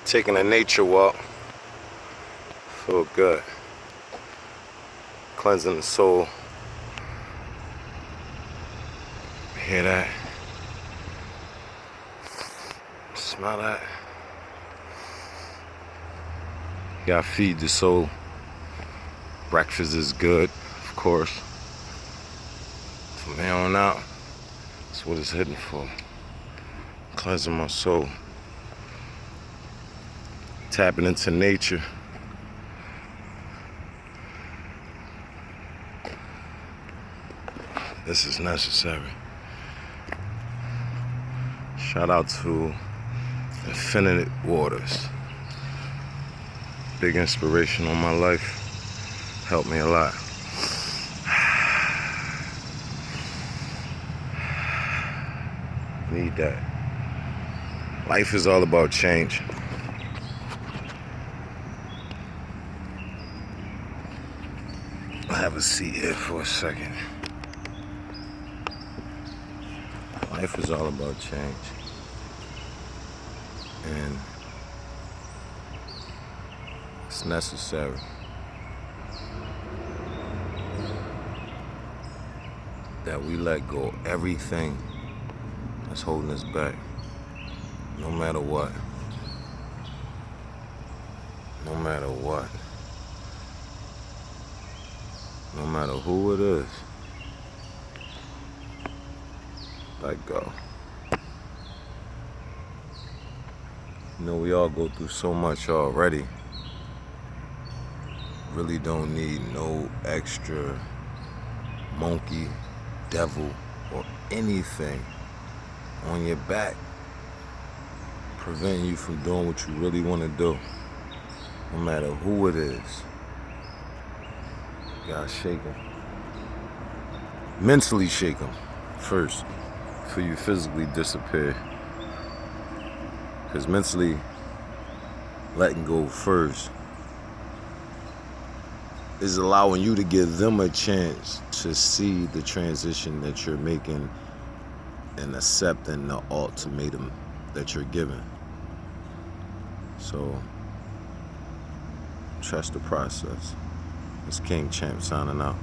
Taking a nature walk. Feel good. Cleansing the soul. Hear that? Smell that? Gotta feed the soul. Breakfast is good, of course. From here on out, that's what it's hitting for. Cleansing my soul. Tapping into nature. This is necessary. Shout out to Infinite Waters. Big inspiration on my life. Helped me a lot. Need that. Life is all about change. I'll have a seat here for a second. Life is all about change. And it's necessary. That we let go of everything that's holding us back. No matter what. No matter what. No matter who it is. Let go. You know, we all go through so much already. Really don't need no extra monkey, devil, or anything on your back preventing you from doing what you really want to do. No matter who it is. You gotta shake them. Mentally shake them first before you physically disappear. Because mentally letting go first is allowing you to give them a chance to see the transition that you're making and accepting the ultimatum that you're given. So, trust the process. It's King Champ signing out.